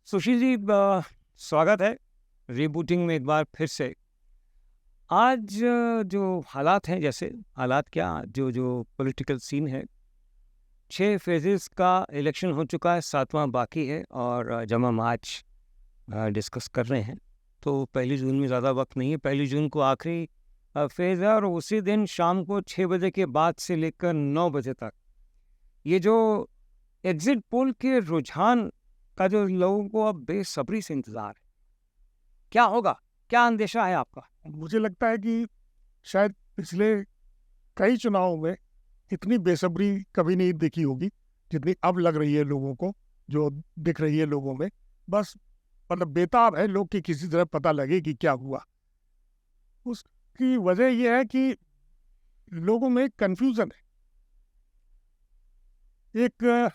सुशील जी, स्वागत है रीबूटिंग में एक बार फिर से। आज जो हालात हैं, जैसे हालात क्या, जो जो पॉलिटिकल सीन है, 6 फेजेस का इलेक्शन हो चुका है, 7वां बाकी है और जब हम आज डिस्कस कर रहे हैं तो 1 जून में ज़्यादा वक्त नहीं है। 1 जून को आखिरी फेज़ है और उसी दिन शाम को 6 बजे के बाद से लेकर 9 बजे तक ये जो एग्जिट पोल के रुझान का जो लोगों को अब बेसब्री से इंतज़ार है, क्या होगा? क्या अंदेशा है आपका? मुझे लगता है कि शायद पिछले कई चुनावों में इतनी बेसब्री कभी नहीं दिखी होगी जितनी अब लग रही है लोगों को, जो दिख रही है लोगों में। बस मतलब बेताब है लोग कि किसी तरह पता लगे कि क्या हुआ। उसकी वजह यह है कि लोगों में कंफ्यूजन है। एक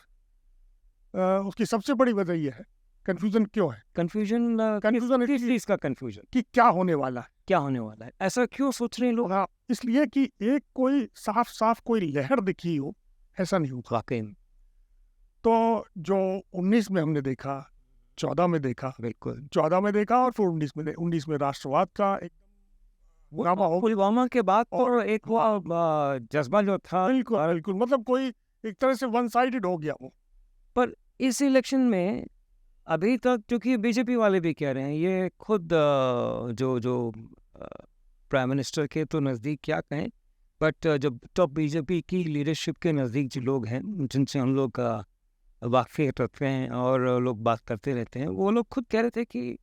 उसकी सबसे बड़ी वजह यह है, कंफ्यूजन क्यों है? कन्फ्यूजन कंफ्यूजन किस चीज़ का कन्फ्यूजन? कि क्या होने वाला है। क्या होने वाला है? ऐसा क्यों सोच रहे हैं लोग? हाँ, इसलिए कि एक कोई साफ साफ कोई लहर दिखी हो, ऐसा नहीं हुआ। वाक़ई में, तो जो 19 में हमने देखा, 14 में देखा, बिल्कुल। 14 में देखा और फिर 19 में राष्ट्रवाद का एक हंगामा हो। पुलवामा के बाद तो और एक वो जज़्बा जो था, बिल्कुल बिल्कुल, मतलब कोई एक तरह से वन साइडेड हो गया वो। पर इस इलेक्शन में अभी तक, क्योंकि बीजेपी वाले भी कह रहे हैं, ये खुद जो जो प्राइम मिनिस्टर के तो नज़दीक क्या कहें, बट जब टॉप बीजेपी की लीडरशिप के नज़दीक जो लोग हैं, जिनसे हम लोग वाकफियत रखते हैं और लोग बात करते रहते हैं, वो लोग खुद कह रहे थे कि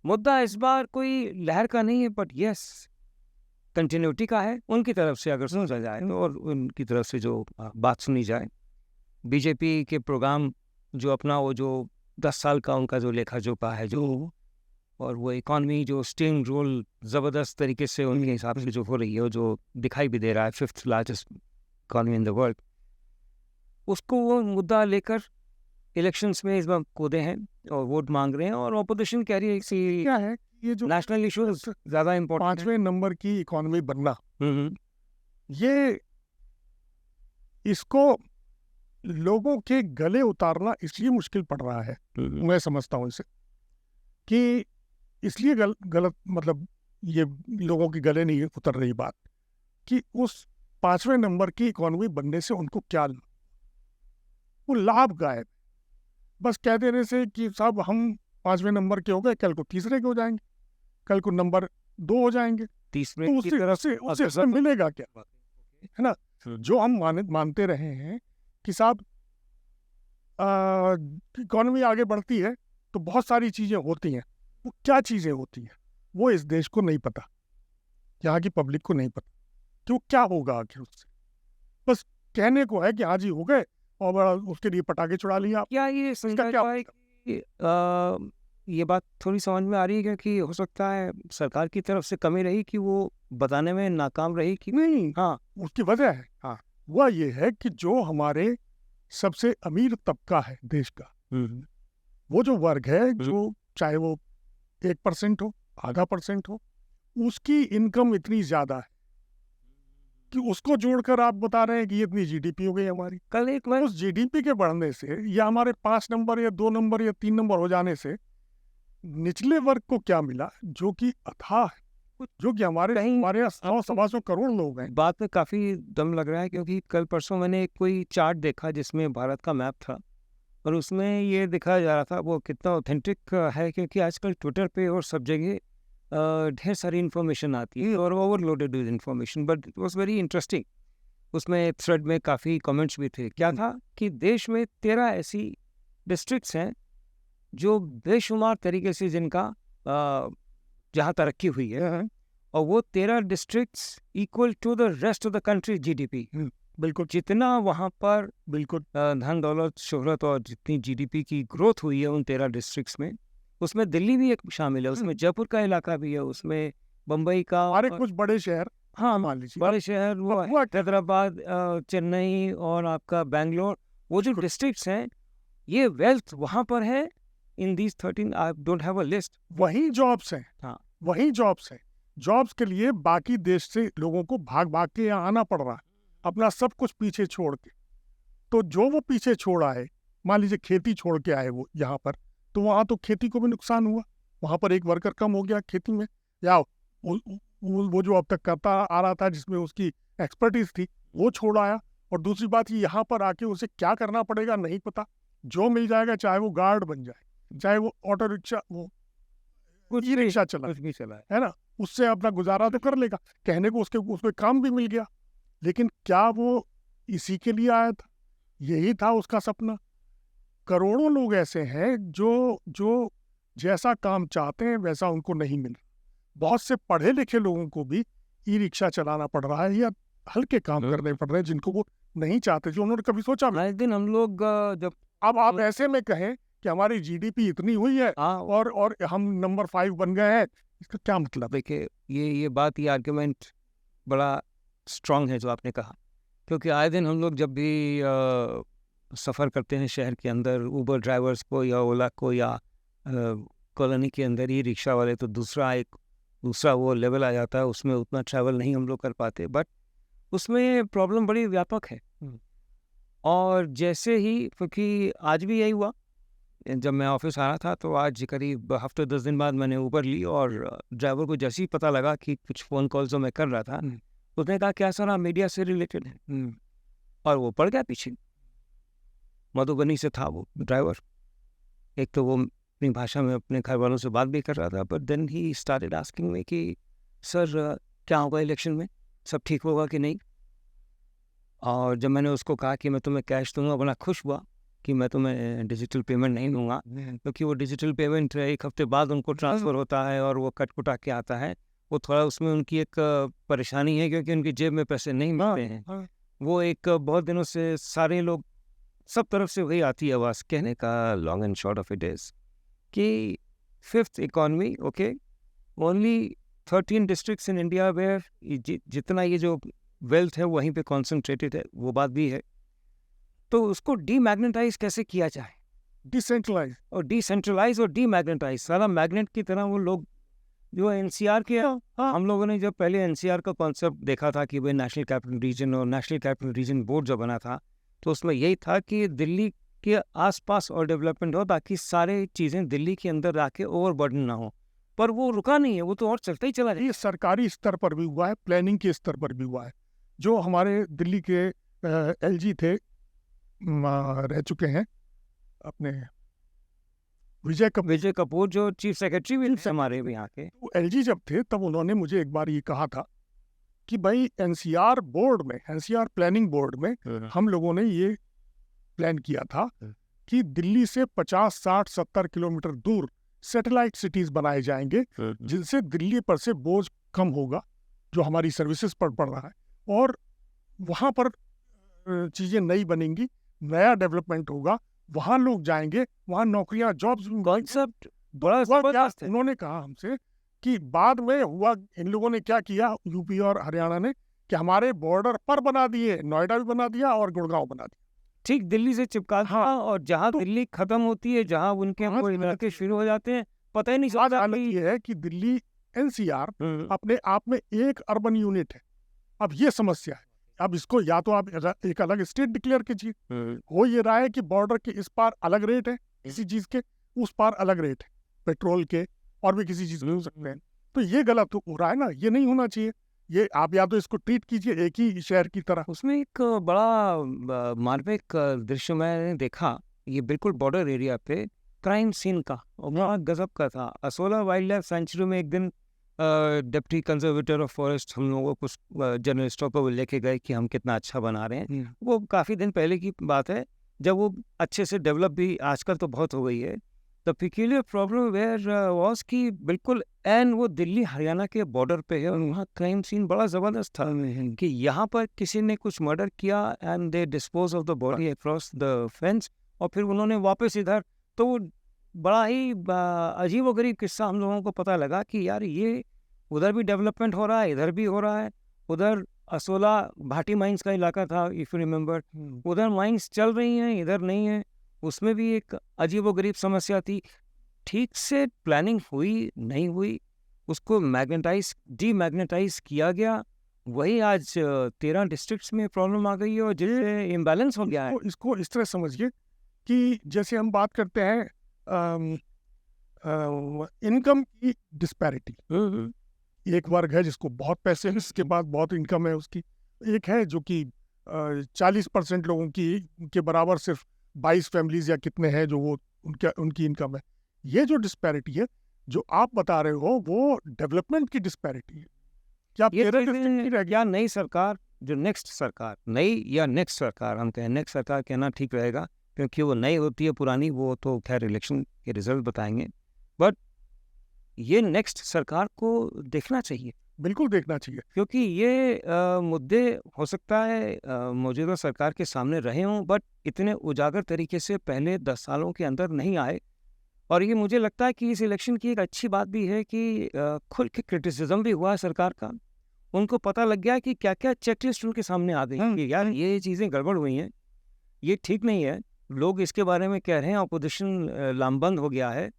मुद्दा इस बार कोई लहर का नहीं है, बट यस कंटिन्यूटी का है। उनकी तरफ से अगर सोचा जाए और उनकी तरफ से जो बात सुनी जाए, बीजेपी के प्रोग्राम जो अपना वो जो 10 साल का उनका जो लेखा जोखा है, जो और वो इकॉनमी जो स्टीम रोल ज़बरदस्त तरीके से उनके हिसाब से जो हो रही है, जो दिखाई भी दे रहा है, 5th largest economy in the world, उसको वो मुद्दा लेकर इलेक्शंस में इस बार कूदे हैं और वोट मांग रहे हैं। और ऑपोजिशन कह रही है कि क्या है ये जो नेशनल इश्यूज ज़्यादा इम्पोर्टेंट है। 5वें नंबर की इकोनॉमी बनना, ये इसको लोगों के गले उतारना इसलिए मुश्किल पड़ रहा है, मैं समझता हूँ इसे, कि इसलिए गलत मतलब ये लोगों के गले नहीं उतर रही बात कि उस 5वें नंबर की इकोनॉमी बनने से उनको क्या वो लाभ गायब। बस कह देने से कि साहब हम 5वें नंबर के हो गए, कल को तीसरे के हो जाएंगे, कल को नंबर 2 हो जाएंगे, तीसरे तो की तरफ उससे उससे मिलेगा क्या, है ना? जो हम मानते रहे हैं कि साहब इकोनॉमी आगे बढ़ती है तो बहुत सारी चीजें होती हैं। वो क्या चीजें होती हैं वो इस देश को नहीं पता, यहाँ की पब्लिक को नहीं पता कि वो क्या होगा आखिर उससे। बस कहने को है कि हाँ जी हो गए और बड़ा उसके लिए पटाखे छुड़ा लिया। क्या ये समझा क्या जाए कि ये बात थोड़ी समझ में आ रही है, क्योंकि हो सकता है सरकार की तरफ से कमी रही कि वो बताने में नाकाम रही कि नहीं, हाँ, उसकी वजह है, हाँ, वह ये है कि जो हमारे सबसे अमीर तबका है देश का, वो जो वर्ग है, जो चाहे वो 1% हो, आधा % हो, उसकी इनकम इतनी ज्यादा है कि उसको जोड़कर आप बता रहे हैं कि इतनी जीडीपी हो गई हमारी। कल एक मैं उस जीडीपी के बढ़ने से या हमारे 5 नंबर या 2 नंबर या 3 नंबर हो जाने से निचले वर्ग को क्या मिला, जो कि अथाह है, जो कि हमारे 100-125 करोड़ लोग हैं। बात में काफ़ी दम लग रहा है, क्योंकि कल परसों मैंने एक कोई चार्ट देखा जिसमें भारत का मैप था और उसमें ये दिखाया जा रहा था वो कितना ऑथेंटिक है, क्योंकि आजकल ट्विटर पे और सब जगह ढेर सारी इन्फॉर्मेशन आती है और overloaded with information, but it was very interesting. उसमें थ्रेड में काफ़ी कमेंट्स भी थे। क्या था कि देश में 13 ऐसी डिस्ट्रिक्ट्स हैं जो बेशुमार तरीके से जिनका जहाँ तरक्की हुई है, और वो 13 districts equal to the rest of the country GDP. बिल्कुल, जितना वहाँ पर बिल्कुल धन दौलत शोहरत और जितनी जीडीपी की ग्रोथ हुई है उन 13 डिस्ट्रिक्ट्स में, उसमें दिल्ली भी एक शामिल है, उसमें जयपुर का इलाका भी है, उसमें बम्बई का, हमारे कुछ बड़े शहर, हाँ, मान लीजिए बड़े शहर वो अब हुआ क्या? हैदराबाद, चेन्नई और आपका बैंगलोर, वो जो डिस्ट्रिक्ट्स हैं, ये वेल्थ वहाँ पर है। In these 13 I don't have a list. वही जॉब्स हैं, हाँ, वही जॉब्स हैं। जॉब्स के लिए बाकी देश से लोगों को भाग भाग के यहाँ आना पड़ रहा है, अपना सब कुछ पीछे छोड़ के। तो जो वो पीछे छोड़ आए, मान लीजिए खेती छोड़ के आए वो यहाँ पर, तो वहाँ तो खेती को भी नुकसान हुआ, वहाँ पर एक वर्कर कम हो गया खेती में, या वो जो अब तक करता आ रहा था जिसमें उसकी एक्सपर्टीज थी वो छोड़ आया। और दूसरी बात ये, यहाँ पर आके उसे क्या करना पड़ेगा नहीं पता, जो मिल जाएगा, चाहे वो गार्ड बन जाए, चाहे वो ऑटो रिक्शा, वो ई रिक्शा चला, कुछ भी चला है। है ना, उससे अपना गुजारा तो कर लेगा, कहने को उसके काम भी मिल गया। लेकिन क्या वो इसी के लिए आया था? यही था उसका सपना? करोड़ों लोग ऐसे हैं जो जैसा काम चाहते हैं वैसा उनको नहीं मिल रहा। बहुत से पढ़े लिखे लोगों को भी ई रिक्शा चलाना पड़ रहा है या हल्के काम करने पड़ रहे हैं जिनको वो नहीं चाहते, जो उन्होंने कभी सोचा भी। एक दिन हम लोग जब अब आप ऐसे में कहें कि हमारी जीडीपी इतनी हुई है और हम नंबर 5 बन गए हैं, इसका क्या मतलब? देखिए, ये बात, ये आर्गुमेंट बड़ा स्ट्रांग है जो आपने कहा, क्योंकि आए दिन हम लोग जब भी सफ़र करते हैं शहर के अंदर, ऊबर ड्राइवर्स को या ओला को या कॉलोनी के अंदर ही रिक्शा वाले, तो दूसरा वो लेवल आ जाता है, उसमें उतना ट्रैवल नहीं हम लोग कर पाते। बट उसमें प्रॉब्लम बड़ी व्यापक है। और जैसे ही, क्योंकि आज भी यही हुआ, जब मैं ऑफिस आ रहा था तो आज करीब हफ्ते 10 दिन बाद मैंने ऊबर ली, और ड्राइवर को जैसे ही पता लगा कि कुछ फ़ोन कॉल जो मैं कर रहा था, उसने कहा क्या सर आप मीडिया से रिलेटेड हैं? और वो पड़ गया पीछे। मधुबनी से था वो ड्राइवर। एक तो वो अपनी भाषा में अपने घर वालों से बात भी कर रहा था, but then he started asking me कि सर क्या होगा इलेक्शन में, सब ठीक होगा कि नहीं? और जब मैंने उसको कहा कि मैं तुम्हें कैश दूंगा, बड़ा खुश हुआ कि मैं तुम्हें डिजिटल पेमेंट नहीं दूंगा, क्योंकि वो डिजिटल पेमेंट एक हफ्ते बाद उनको ट्रांसफ़र होता है और वो कट-कुटा के आता है। वो थोड़ा उसमें उनकी एक परेशानी है, क्योंकि उनकी जेब में पैसे नहीं मिलते हैं। वो एक बहुत दिनों से सारे लोग, सब तरफ से वही आती है आवाज़। कहने का long and short of it is कि fifth economy, okay, only 13 districts in India where जितना ये जो वेल्थ है वहीं पे कॉन्सेंट्रेटेड है, वो बात भी है। तो उसको डीमैग्नेटाइज कैसे किया जाए? डिसेंट्रलाइज और डीमैग्नेटाइज, सारा मैग्नेट की तरह वो लोग जो एनसीआर के, हम लोगों ने जब पहले एनसीआर का कॉन्सेप्ट देखा था कि भाई नेशनल कैपिटल रीजन और नेशनल कैपिटल रीजन बोर्ड जो बना था, तो उसमें यही था कि दिल्ली के आसपास और डेवलपमेंट हो ताकि सारे चीज़ें दिल्ली के अंदर आके ओवरबर्डन ना हो। पर वो रुका नहीं है, वो तो और चलता ही चला ये सरकारी स्तर पर भी हुआ है, प्लानिंग के स्तर पर भी हुआ है। जो हमारे दिल्ली के एलजी थे, रह चुके हैं अपने विजय कपूर जो चीफ सेक्रेटरी भी हमारे यहाँ के, वो एलजी जब थे तब उन्होंने मुझे एक बार ये कहा था कि भाई एनसीआर बोर्ड में, एनसीआर प्लानिंग बोर्ड में हम लोगों ने ये प्लान किया था कि दिल्ली से 50, 60, 70 किलोमीटर दूर सैटेलाइट सिटीज बनाए जाएंगे, जिनसे दिल्ली पर से बोझ कम होगा जो हमारी सर्विसेज पर पड़ रहा है, और वहाँ पर चीज़ें नई बनेंगी, नया डेवलपमेंट होगा, वहाँ लोग जाएंगे, वहाँ नौकरियाँ, जॉब्स। कॉन्सेप्ट बड़ा जबरदस्त है। उन्होंने कहा हमसे कि बाद में हुआ, इन लोगों ने क्या किया, यूपी और हरियाणा ने, कि हमारे बॉर्डर पर बना दिए, नोएडा भी बना दिया और गुड़गांव बना दिया, ठीक दिल्ली से चिपका। हाँ, और जहाँ तो दिल्ली खत्म होती है, जहाँ उनके इलाके शुरू हो जाते हैं, पता ही नहीं चलता। ये है कि दिल्ली एनसीआर अपने आप में एक अर्बन यूनिट है। अब ये समस्या है, अब इसको या तो आप एक अलग स्टेट डिक्लेयर कीजिए। हो ये रहा है कि बॉर्डर के इस पार अलग रेट है किसी चीज के, उस पार अलग रेट है पेट्रोल के, और भी किसी चीज के हो सकते हैं। तो ये गलत हो रहा है ना, ये नहीं होना चाहिए। ये आप या तो इसको ट्रीट कीजिए एक ही शहर की तरह। उसमें एक बड़ा मार्मिक दृश्य मैंने देखा, ये बिल्कुल बॉर्डर एरिया पे क्राइम सीन का, और बड़ा गजब का था। असोला वाइल्ड लाइफ सेंचुरी में एक दिन डिप्टी कंजर्वेटर ऑफ फॉरेस्ट हम लोगों को कुछ जर्नलिस्टों को लेके गए कि हम कितना अच्छा बना रहे हैं। वो काफ़ी दिन पहले की बात है, जब वो अच्छे से डेवलप भी आजकल तो बहुत हो गई है। The peculiar problem where was कि बिल्कुल एंड वो दिल्ली हरियाणा के बॉर्डर पे है, और वहाँ क्राइम सीन बड़ा ज़बरदस्त था कि यहाँ पर किसी ने कुछ मर्डर किया and they dispose of the body across the fence, और फिर उन्होंने वापस इधर। तो वो बड़ा ही अजीबोगरीब किस्सा हम लोगों को पता लगा कि यार ये उधर भी डेवलपमेंट हो रहा है, इधर भी हो रहा है। उधर असोला भाटी माइंस का इलाका था, इफ़ यू रिमेंबर, उधर माइंस चल रही हैं, इधर नहीं है। उसमें भी एक अजीबोगरीब समस्या थी। ठीक से प्लानिंग हुई नहीं हुई, उसको डीमैग्नेटाइज किया गया। वही आज 13 डिस्ट्रिक्ट्स में प्रॉब्लम आ गई है, और जिससे इम्बैलेंस हो गया है। इसको इस तरह समझिए कि जैसे हम बात करते हैं इनकम की डिस्पैरिटी। एक वर्ग है जिसको बहुत पैसे हैं, इसके बाद बहुत इनकम है उसकी। एक है जो कि 40% लोगों की के बराबर सिर्फ 22 फैमिलीज या कितने हैं जो वो उनकी इनकम है। ये जो डिस्पैरिटी है जो आप बता रहे हो वो डेवलपमेंट की डिस्पैरिटी है। क्या ये तेरह डिस्ट्रिक्ट की रह गई? या नई सरकार, जो नेक्स्ट सरकार, नई या नेक्स्ट सरकार, हम कहें नेक्स्ट सरकार कहना ठीक रहेगा, क्योंकि वो नई होती है पुरानी वो तो खैर इलेक्शन के रिजल्ट बताएंगे। बट ये नेक्स्ट सरकार को देखना चाहिए, बिल्कुल देखना चाहिए, क्योंकि ये मुद्दे हो सकता है मौजूदा सरकार के सामने रहे हों, बट इतने उजागर तरीके से पहले 10 सालों के अंदर नहीं आए। और ये मुझे लगता है कि इस इलेक्शन की एक अच्छी बात भी है कि खुल के क्रिटिसिज्म भी हुआ है सरकार का। उनको पता लग गया कि क्या क्या चेकलिस्ट उनके सामने आ गई कि यार ये चीज़ें गड़बड़ हुई हैं, ये ठीक नहीं है। लोग इसके बारे में कह रहे हैं, अपोजिशन लामबंद हो गया है।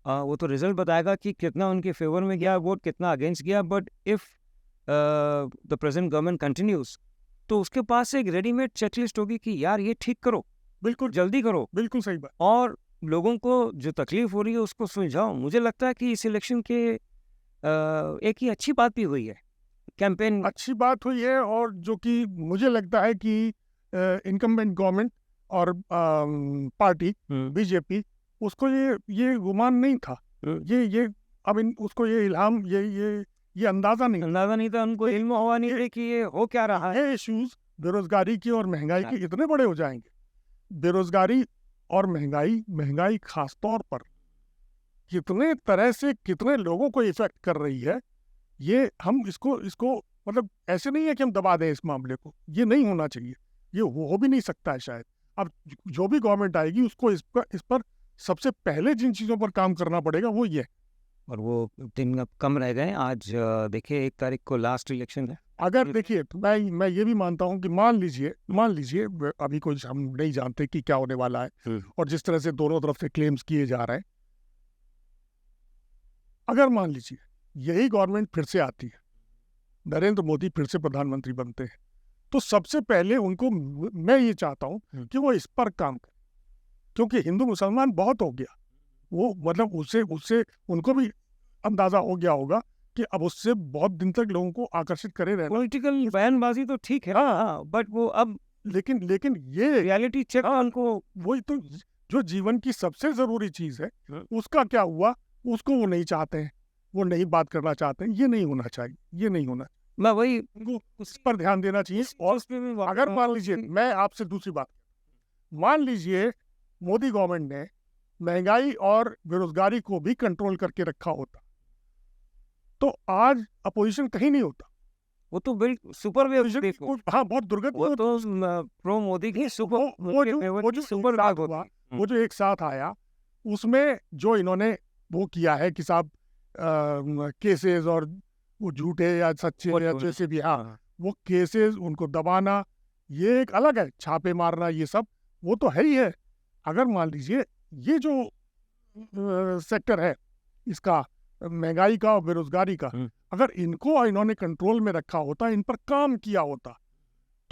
वो तो रिजल्ट बताएगा कि कितना उनके फेवर में गया वोट, कितना अगेंस्ट गया। But if the present government continues, तो उसके पास एक रेडीमेड चेकलिस्ट होगी कि यार ये ठीक करो, बिल्कुल जल्दी करो, बिल्कुल सही बात। और लोगों को जो तकलीफ हो रही है उसको सुलझाओ। मुझे लगता है कि इस इलेक्शन के एक ही अच्छी बात भी हुई है, कैंपेन अच्छी बात हुई है, और जो कि मुझे लगता है कि इनकम्बेंट गवर्नमेंट और पार्टी बीजेपी उसको ये गुमान नहीं था, ये अब उसको ये इल्हाम ये अंदाजा नहीं था, उनको इल्म हुआ नहीं था कि ये हो क्या रहा है। ये इश्यूज बेरोजगारी की और महंगाई के इतने बड़े हो जाएंगे। बेरोजगारी और महंगाई खास तौर पर कितने तरह से कितने लोगों को इफेक्ट कर रही है। ये हम इसको मतलब ऐसे नहीं है कि हम दबा दें इस मामले को, ये नहीं होना चाहिए, ये हो भी नहीं सकता है शायद। अब जो भी गवर्नमेंट आएगी उसको इस पर सबसे पहले जिन चीज़ों पर काम करना पड़ेगा वो ये। और वो दिन अब कम रह गए। आज देखिए 1 तारीख को लास्ट इलेक्शन है। अगर देखिए तो मैं ये भी मानता हूँ कि मान लीजिए अभी कोई हम नहीं जानते कि क्या होने वाला है, और जिस तरह से दोनों तरफ से क्लेम्स किए जा रहे हैं, अगर मान लीजिए यही गवर्नमेंट फिर से आती है, नरेंद्र मोदी फिर से प्रधानमंत्री बनते हैं, तो सबसे पहले उनको मैं ये चाहता हूँ कि वो इस पर काम करें, क्योंकि हिंदू मुसलमान बहुत हो गया। वो मतलब उससे उनको भी अंदाजा हो गया होगा कि अब उससे बहुत दिन तक लोगों को आकर्षित करे रहना। पॉलिटिकल बयानबाजी तो ठीक है, हाँ, बट वो अब लेकिन ये रियलिटी चेक उनको, वही तो जो जीवन की सबसे जरूरी चीज है उसका क्या हुआ, उसको वो नहीं चाहते हैं, वो नहीं बात करना चाहते हैं। ये नहीं होना चाहिए, ये नहीं होना। मैं वही उनको उस पर ध्यान देना चाहिए। और अगर मान लीजिए, मैं आपसे दूसरी बात, मान लीजिए मोदी गवर्नमेंट ने महंगाई और बेरोजगारी को भी कंट्रोल करके रखा होता, तो आज अपोजिशन कहीं नहीं होता। वो तो बिल्कुल सुपर वेव देखो, हाँ, बहुत दुर्गत। वो तो प्रो मोदी की सुपर वो जो एक साथ आया उसमें जो इन्होंने वो किया है कि साहब केसेस और वो झूठे या सच्चे या जैसे भी, हाँ, वो केसेस उनको दबाना, ये एक अलग है, छापे मारना, ये सब वो तो है ही है। अगर मान लीजिए ये जो सेक्टर है इसका, महंगाई का और बेरोजगारी का, अगर इनको इन्होंने कंट्रोल में रखा होता, इन पर काम किया होता,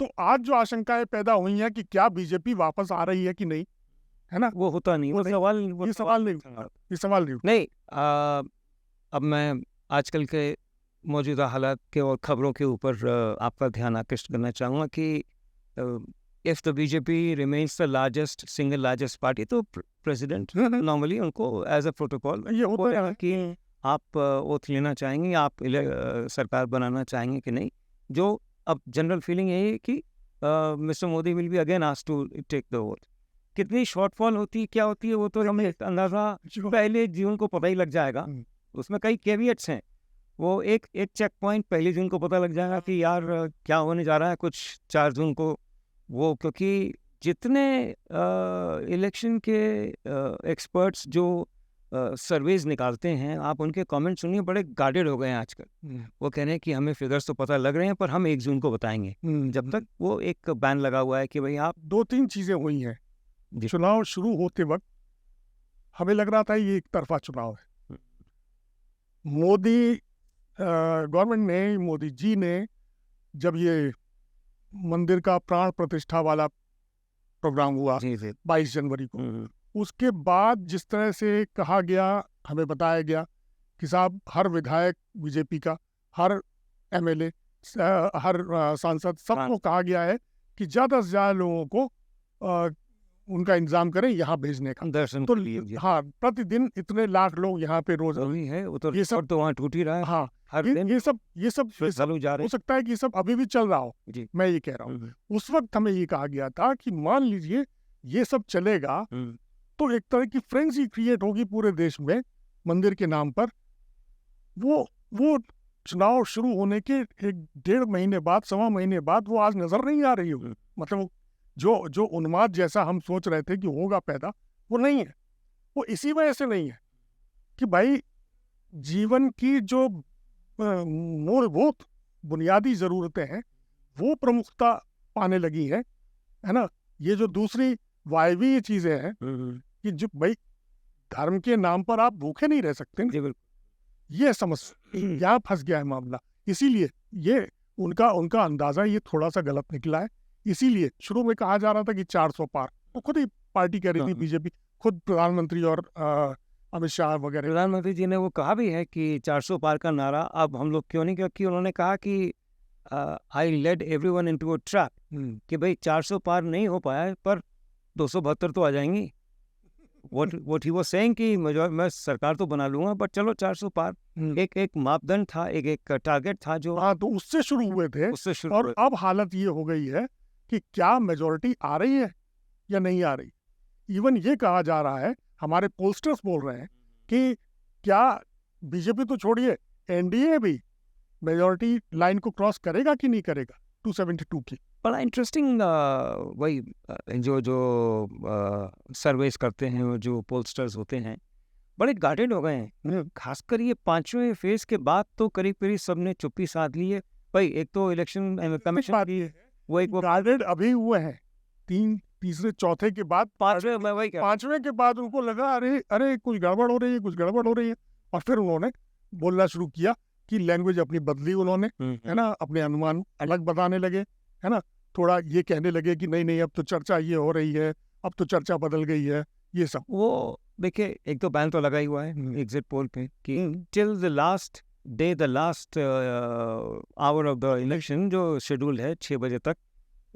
तो आज जो आशंकाएं पैदा हुई हैं कि क्या बीजेपी वापस आ रही है कि नहीं, है ना, वो होता नहीं, ये सवाल नहीं। अब मैं आजकल के मौजूदा हालात के और खबरों के ऊपर आपका ध्यान आकृष्ट करना चाहूँगा कि if the BJP remains the largest single largest party, तो प्रेसिडेंट नॉर्मली उनको एज अ प्रोटोकॉल ये होता है कि आप ओथ लेना चाहेंगे, आप सरकार बनाना चाहेंगे कि नहीं। जो अब जनरल फीलिंग यही है कि mister Modi will be again asked to take the oath. कितनी शॉर्टफॉल होती है, क्या होती है, वो तो हमें अंदाजा पहले जून को पता ही लग जाएगा। उसमें कई कैविएट्स हैं, वो एक चेक पॉइंट पहले जून को पता लग जाएगा कि यार क्या होने जा रहा है कुछ 4 जून को वो, क्योंकि जितने इलेक्शन के एक्सपर्ट्स जो सर्वेज निकालते हैं, आप उनके कमेंट सुनिए, बड़े गार्डेड हो गए हैं आजकल। वो कह रहे हैं कि हमें फिगर्स तो पता लग रहे हैं पर हम 1 जून को बताएंगे, जब तक वो एक बैन लगा हुआ है कि भाई आप। 2-3 चीजें हुई हैं। चुनाव शुरू होते वक्त हमें लग रहा था ये एक तरफा चुनाव है। मोदी गवर्नमेंट ने, मोदी जी ने जब ये मंदिर का प्राण प्रतिष्ठा वाला प्रोग्राम हुआ 22 जनवरी को, उसके बाद जिस तरह से कहा गया, हमें बताया गया कि साहब हर विधायक बीजेपी का, हर एमएलए, हर सांसद, सबको कहा गया है कि ज़्यादा से ज़्यादा लोगों को उनका इंतजाम करें यहाँ भेजने का, दर्शन तो के लिए। हाँ, प्रतिदिन इतने लाख लोग यहाँ पे रोज वही है, वो तो ये सब तो वहाँ टूट ही रहा है। हाँ, हर ये दिन ये सब श्रद्धालु जा रहे हो सकता है कि ये सब अभी भी चल रहा हो, जी। मैं ये कह रहा हूँ। उस वक्त हमें ये कहा गया था कि मान लीजिए ये सब चलेगा तो एक तरह की फ्रेंजी क्रिएट होगी पूरे देश में मंदिर के नाम पर। वो चुनाव शुरू होने के 1-1.5 महीने बाद, 1.25 महीने बाद वो आज नजर नहीं आ रही होगी। मतलब जो उन्माद जैसा हम सोच रहे थे कि होगा पैदा, वो नहीं है। वो इसी वजह से नहीं है कि भाई जीवन की जो मूलभूत बुनियादी जरूरतें हैं वो प्रमुखता पाने लगी है ना। ये जो दूसरी वायवीय चीजें हैं कि जो भाई धर्म के नाम पर आप भूखे नहीं रह सकते, ये समस्या यहाँ फंस गया है मामला। इसीलिए ये उनका अंदाजा ये थोड़ा सा गलत निकला है। इसीलिए शुरू में कहा जा रहा था कि 400 पार, वो खुद ही पार्टी कह रही थी, बीजेपी खुद, प्रधानमंत्री और अमित शाह वगैरह। प्रधानमंत्री जी ने वो कहा भी है कि 400 पार का नारा अब हम लोग क्यों नहीं, क्योंकि उन्होंने कहा कि I led everyone into a trap, कि भाई 400 पार नहीं हो पाया पर 272 तो आ जाएंगी। what he was saying कि मैं सरकार तो बना लूंगा बट चलो 400 पार एक मापदंड था, एक टारगेट था जो, हाँ, तो उससे शुरू हुए थे। उससे शुरू और अब हालत ये हो गई है कि क्या मेजोरिटी आ रही है या नहीं आ रही। इवन ये कहा जा रहा है, हमारे पोस्टर्स बोल रहे हैं कि क्या बीजेपी तो छोड़िए, एनडीए भी मेजोरिटी लाइन को क्रॉस करेगा कि नहीं करेगा 272 की। बड़ा इंटरेस्टिंग वही जो सर्वेस करते हैं, जो पोलस्टर्स होते हैं, बड़े गार्डेड हो गए हैं। खासकर ये 5वें फेज के बाद तो करीब करीब सबने चुप्पी साध ली है। भाई एक तो इलेक्शन कमीशन वो एक गार्डेड अभी हुए हैं, तीसरे चौथे के बाद, 5वें के बाद उनको लगा अरे कुछ गड़बड़ हो रही है, और फिर उन्होंने बोलना शुरू किया कि लैंग्वेज अपनी बदली उन्होंने, है ना, अपने अनुमान अलग बताने लगे, है ना, थोड़ा ये कहने लगे कि नहीं अब तो चर्चा ये हो रही है, अब तो चर्चा बदल गई है, ये सब। वो देखिए, एक तो बैन तो लगा ही हुआ है एग्जिट पोल पे कि till the last day, the last hour of the election जो शेड्यूल है 6 बजे तक,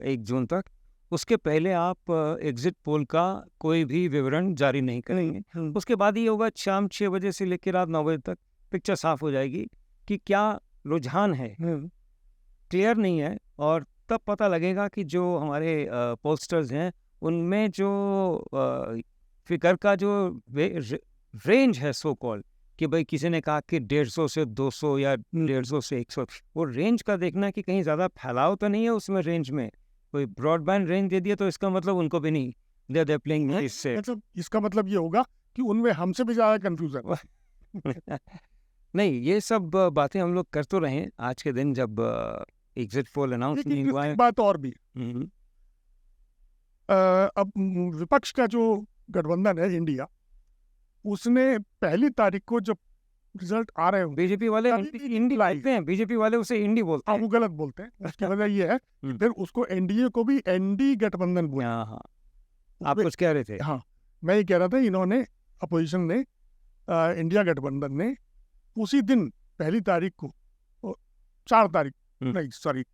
1 जून तक, उसके पहले आप एग्जिट पोल का कोई भी विवरण जारी नहीं करेंगे। उसके बाद ही होगा, शाम 6 बजे से लेकर रात 9 बजे तक पिक्चर साफ हो जाएगी कि क्या रुझान है, क्लियर नहीं है। और तब पता लगेगा कि जो हमारे पोस्टर्स हैं उनमें जो फिगर का जो रेंज है, सो कॉल, कि भाई किसी ने कहा कि 150 से 200 या 150 से 100, वो रेंज का देखना कि कहीं ज़्यादा फैलाव तो नहीं है उसमें। रेंज में कोई ब्रॉडबैंड रेंज दे दिया तो इसका मतलब उनको भी नहीं, दे प्लेइंग इससे, मतलब इसका मतलब ये होगा कि उनमें हमसे भी ज़्यादा कंफ्यूजन नहीं, ये सब बातें हम लोग कर तो रहे हैं आज के दिन जब एग्जिट पोल अनाउंस नहीं हुआ है। बात और भी, अब विपक्ष का जो गठबंधन है इंडिया, उसने 1 तारीख को जब रिजल्ट आ रहे हैं, बीजेपी वाले इंडी लाते हैं, बीजेपी वाले उसे इंडी बोलते हैं, वो गलत बोलते हैं। उसकी वजह ये है कि फिर उसको एनडीए को भी एनडी गठबंधन बोला। हाँ, आप कुछ कह रहे थे। हाँ, मैं ये कह रहा था, इन्होंने, अपोजिशन ने, इंडिया गठबंधन ने उसी दिन 1 तारीख को, 4 तारीख नहीं सॉरी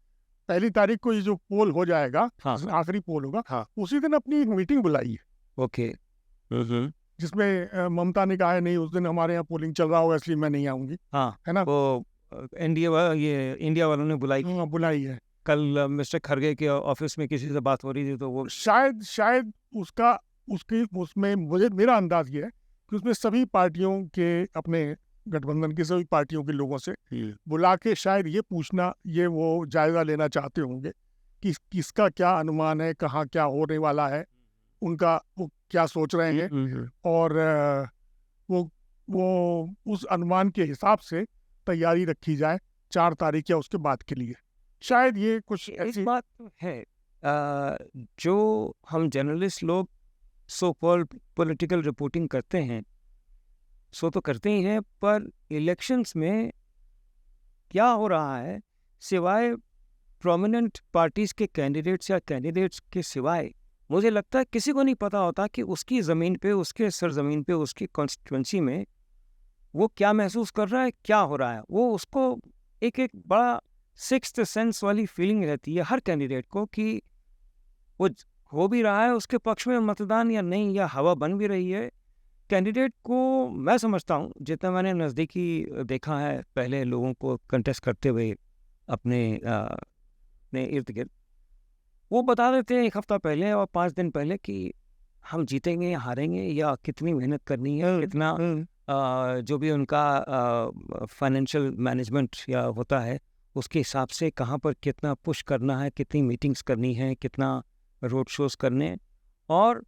1 तारीख को ये जो पोल हो जाएगा, आखिरी पोल होगा, उसी दिन अपनी एक मीटिंग बुलाई है। ओके। जिसमें ममता ने कहा है नहीं उस दिन हमारे यहाँ पोलिंग चल रहा होगा इसलिए मैं नहीं आऊंगी, है ना। वो ये इंडिया वालों ने बुलाई है। कल मिस्टर खरगे के ऑफिस में किसी से बात हो रही थी, तो वो शायद उसमें मुझे, मेरा अंदाज ये है कि उसमें सभी पार्टियों के, अपने गठबंधन की सभी पार्टियों के लोगों से बुला के शायद ये पूछना, ये वो जायजा लेना चाहते होंगे कि किसका क्या अनुमान है, कहाँ क्या होने वाला है, उनका वो क्या सोच रहे हैं, और वो उस अनुमान के हिसाब से तैयारी रखी जाए 4 तारीख या उसके बाद के लिए। शायद ये कुछ ऐसी बात है। जो हम जर्नलिस्ट लोग सो कॉल्ड पॉलिटिकल रिपोर्टिंग करते हैं, सो तो करते ही हैं, पर इलेक्शंस में क्या हो रहा है, सिवाय प्रोमिनेंट पार्टीज के कैंडिडेट्स या कैंडिडेट्स के सिवाय मुझे लगता है किसी को नहीं पता होता कि उसकी ज़मीन पे, उसके सरज़मीन पे, उसकी कॉन्स्टिट्यूएंसी में वो क्या महसूस कर रहा है, क्या हो रहा है। वो उसको एक बड़ा सिक्स्थ सेंस वाली फीलिंग रहती है हर कैंडिडेट को कि वो हो भी रहा है उसके पक्ष में मतदान या नहीं, या हवा बन भी रही है। कैंडिडेट को मैं समझता हूँ, जितना मैंने नज़दीकी देखा है पहले लोगों को कंटेस्ट करते हुए अपने इर्द गिर्द, वो बता देते हैं 1 हफ्ता पहले और 5 दिन पहले कि हम जीतेंगे या हारेंगे, या कितनी मेहनत करनी है, कितना जो भी उनका फाइनेंशियल मैनेजमेंट या होता है उसके हिसाब से कहाँ पर कितना पुश करना है, कितनी मीटिंग्स करनी है, कितना रोड शोज करने हैं। और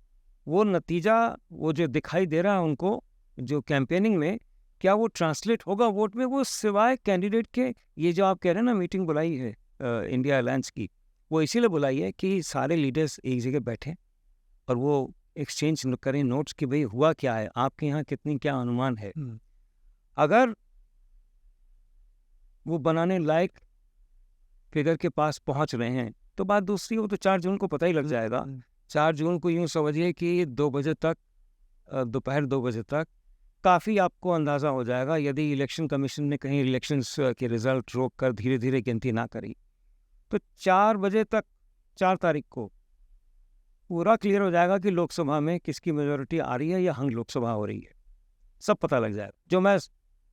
वो नतीजा वो जो दिखाई दे रहा है उनको जो कैंपेनिंग में, क्या वो ट्रांसलेट होगा वोट में, वो सिवाय कैंडिडेट के। ये जो आप कह रहे हैं ना मीटिंग बुलाई है इंडिया अलायंस की, वो इसीलिए बुलाई है कि सारे लीडर्स एक जगह बैठें और वो एक्सचेंज करें नोट्स कि भाई हुआ क्या है, आपके यहाँ कितनी क्या अनुमान है। अगर वो बनाने लायक फिगर के पास पहुंच रहे हैं तो बात दूसरी, वो तो 4 जून को पता ही लग जाएगा। 4 जून को यूँ समझिए कि 2 बजे तक, दोपहर 2 बजे तक काफ़ी आपको अंदाज़ा हो जाएगा, यदि इलेक्शन कमीशन ने कहीं इलेक्शंस के रिजल्ट रोक कर धीरे धीरे गिनती ना करी तो 4 बजे तक 4 तारीख को पूरा क्लियर हो जाएगा कि लोकसभा में किसकी मेजोरिटी आ रही है या हंग लोकसभा हो रही है। सब पता लग जाएगा, जो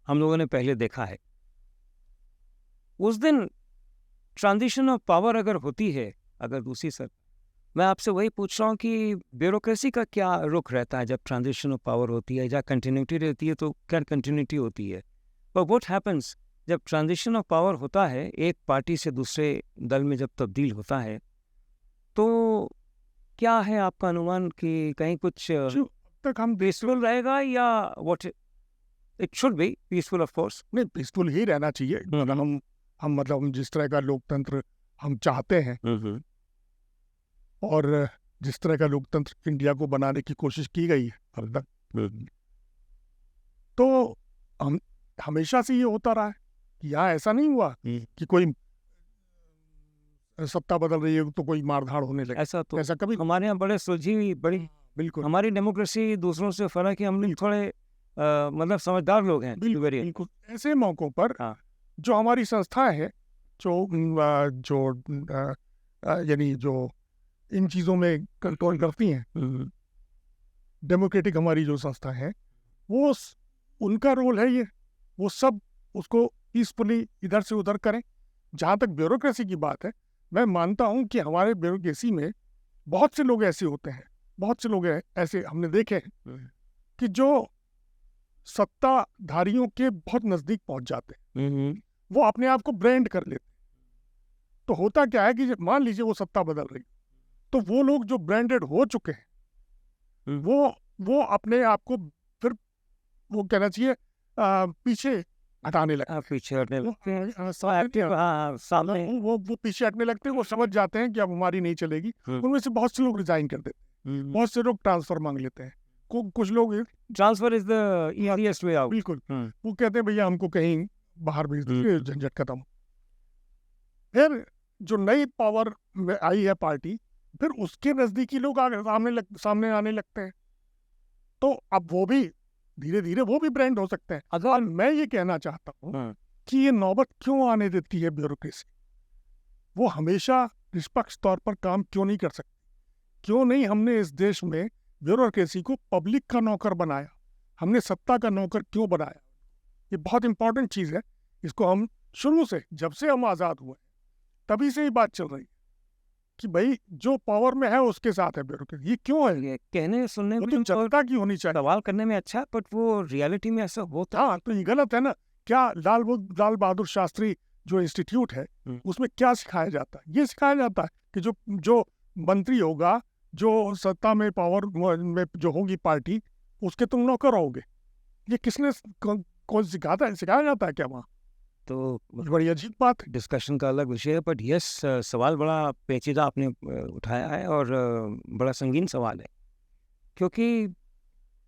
हम लोगों ने पहले देखा है। उस दिन ट्रांजिशन ऑफ पावर अगर होती है, अगर दूसरी सर, मैं आपसे वही पूछ रहा हूँ कि ब्यूरोक्रेसी का क्या रुख रहता है जब ट्रांजिशन ऑफ पावर होती है, या कंटिन्यूटी रहती है तो क्या कंटिन्यूटी होती है। पर व्हाट हैपन्स जब ट्रांजिशन ऑफ पावर होता है, एक पार्टी से दूसरे दल में जब तब्दील होता है, तो क्या है आपका अनुमान कि कहीं कुछ तक हम पीसफुल रहेगा, या what it should be peaceful? Of course नहीं, पीसफुल ही रहना चाहिए। हम मतलब हम जिस तरह का लोकतंत्र हम चाहते हैं और जिस तरह का लोकतंत्र इंडिया को बनाने की कोशिश की गई है अब तक, तो हम हमेशा से ये होता रहा है कि यहाँ ऐसा नहीं हुआ कि कोई सत्ता बदल रही है तो कोई मारधाड़ होने लगे। ऐसा कभी हमारे यहाँ बड़े सुलझी बड़ी, बिल्कुल हमारी डेमोक्रेसी दूसरों से फर्क है, हम लोग थोड़े मतलब समझदार लोग हैं। बिल्कुल ऐसे मौकों पर जो हमारी संस्थाएं हैं, जो यानी जो इन चीज़ों में कंट्रोल करती हैं, डेमोक्रेटिक हमारी जो संस्था है, वो उनका रोल है ये, वो सब उसको पीसफुली इधर से उधर करें। जहाँ तक ब्यूरोक्रेसी की बात है, मैं मानता हूँ कि हमारे ब्यूरोक्रेसी में बहुत से लोग ऐसे होते हैं, बहुत से लोग ऐसे हमने देखे हैं कि जो सत्ताधारियों के बहुत नज़दीक पहुँच जाते हैं, वो अपने आप को ब्रांड कर लेते। तो होता क्या है कि मान लीजिए वो सत्ता बदल रही, तो वो लोग जो ब्रांडेड हो चुके हैं वो अपने आप को फिर वो कहना चाहिए पीछे हटाने लगते हैं। पीछे हटने लगते हैं, वो पीछे हटने लगते हैं। वो समझ जाते हैं कि अब हमारी नहीं चलेगी। उनमें से बहुत से लोग रिजाइन कर देते हैं, बहुत से लोग ट्रांसफर मांग लेते हैं। कुछ लोग transfer is the easiest way out. बिल्कुल, वो कहते हैं भैया हमको कहीं बाहर भेज दीजिए, झंझट खत्म। फिर जो नई पावर में आई है पार्टी, फिर उसके नजदीकी लोग सामने आने लगते हैं, तो अब वो भी धीरे धीरे वो भी ब्रांड हो सकते हैं। अगर मैं ये कहना चाहता हूँ कि ये नौबत क्यों आने देती है ब्यूरोक्रेसी, वो हमेशा निष्पक्ष तौर पर काम क्यों नहीं कर सकती? क्यों नहीं हमने इस देश में ब्यूरोक्रेसी को पब्लिक का नौकर बनाया, हमने सत्ता का नौकर क्यों बनाया? ये बहुत इंपॉर्टेंट चीज़ है। इसको हम शुरू से, जब से हम आज़ाद हुए तभी से ही बात चल रही है कि भाई जो पावर में है उसके साथ है ब्यूरोक्रेसी। ये क्यों है? ये कहने सुनने में जनता की होनी चाहिए, सवाल करने में अच्छा, बट वो रियलिटी में ऐसा होता। हाँ, तो ये गलत है ना। क्या लाल बहादुर शास्त्री जो इंस्टीट्यूट है उसमें क्या सिखाया जाता है? ये सिखाया जाता है कि जो मंत्री होगा, जो सत्ता में पावर में जो होगी पार्टी, उसके तुम नौकर रहोगे। ये किसने कौन सिखाया जाता है क्या वहाँ? तो बड़ी अजीब बात है। डिस्कशन का अलग विषय है, बट यस, सवाल बड़ा पेचीदा आपने उठाया है और बड़ा संगीन सवाल है, क्योंकि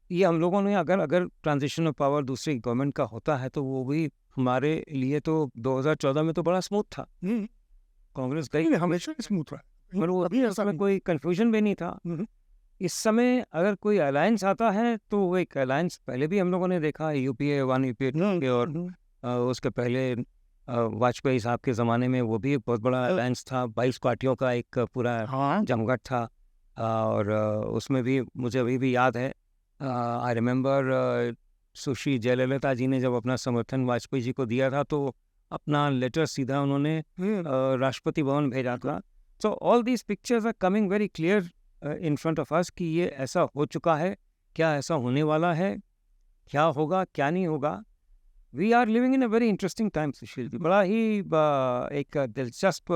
ये हम लोगों ने अगर ट्रांजिशन ऑफ पावर दूसरी गवर्नमेंट का होता है तो वो भी हमारे लिए तो 2014 में तो बड़ा स्मूथ था। कांग्रेस गई, हमेशा स्मूथ रहा। और वो अभी ऐसा उसमें नहीं। कोई कंफ्यूजन भी नहीं था। इस समय अगर कोई अलायंस आता है तो वो एक अलायंस पहले भी हम लोगों ने देखा, यूपीए 1, यूपीए 2 के, और उसके पहले वाजपेयी साहब के ज़माने में वो भी एक बहुत बड़ा अलायंस था, 22 पार्टियों का एक पूरा हाँ जमघट था। और उसमें भी मुझे अभी भी याद है, आई रिमेंबर सुश्री जयललिता जी ने जब अपना समर्थन वाजपेयी जी को दिया था तो अपना लेटर सीधा उन्होंने राष्ट्रपति भवन भेजा था। So all these pictures are coming very clear in front of us कि ये ऐसा हो चुका है, क्या ऐसा होने वाला है, क्या होगा क्या नहीं होगा। We are living in a very interesting time Sushil ji, बड़ा ही एक दिलचस्प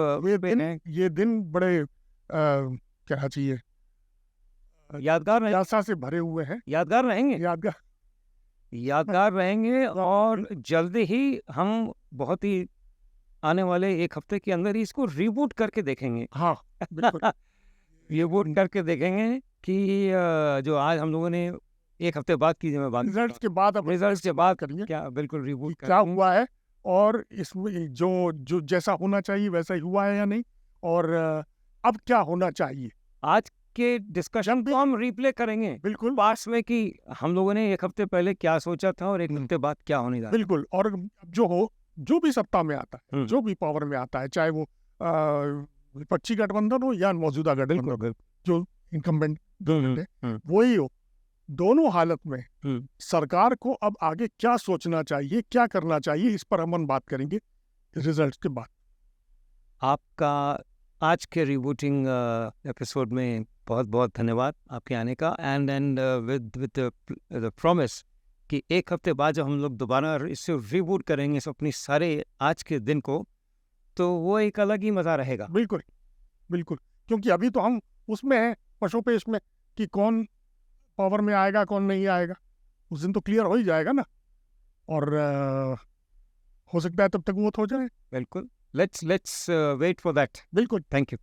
ये दिन बड़े क्या चाहिए, यादगार जिज्ञासा से भरे हुए हैं, यादगार रहेंगे, यादगार रहेंगे। और जल्दी ही हम बहुत ही आने वाले एक हफ्ते के अंदर ही इसको रिबूट करके देखेंगे। हाँ बिल्कुल। रिबूट करके देखेंगे कि जो आज हम लोगों ने एक हफ्ते बाद की मैं बात, रिजल्ट्स के बाद अब रिजल्ट्स के बाद करेंगे क्या बिल्कुल रिबूट क्या हुआ है, और इसमें जो जो जैसा होना चाहिए वैसा ही हुआ है या नहीं, और अब क्या होना चाहिए। आज के डिस्कशन को हम रिप्ले करेंगे बिल्कुल पास में कि हम लोगों ने एक हफ्ते पहले क्या सोचा था और एक हफ्ते बाद क्या होने जा रहा है। बिल्कुल। और जो भी सत्ता में आता है, जो भी पावर में आता है, चाहे वो विपक्षी गठबंधन हो या मौजूदा गठबंधन जो इनकम्बेंट है वही हो, दोनों हालत में सरकार को अब आगे क्या सोचना चाहिए, क्या करना चाहिए, इस पर हम बात करेंगे रिजल्ट्स के बाद। आपका आज के रिबूटिंग एपिसोड में बहुत बहुत धन्यवाद आपके आने का, एंड विद द प्रॉमिस कि एक हफ्ते बाद जब हम लोग दोबारा इससे रिबूट करेंगे इस अपनी सारे आज के दिन को, तो वो एक अलग ही मज़ा रहेगा। बिल्कुल बिल्कुल, क्योंकि अभी तो हम उसमें हैं, पशोपेश में, कि कौन पावर में आएगा कौन नहीं आएगा, उस दिन तो क्लियर हो ही जाएगा ना, और हो सकता है तब तक वो हो जाए। बिल्कुल, लेट्स वेट फॉर दैट। बिल्कुल, थैंक यू।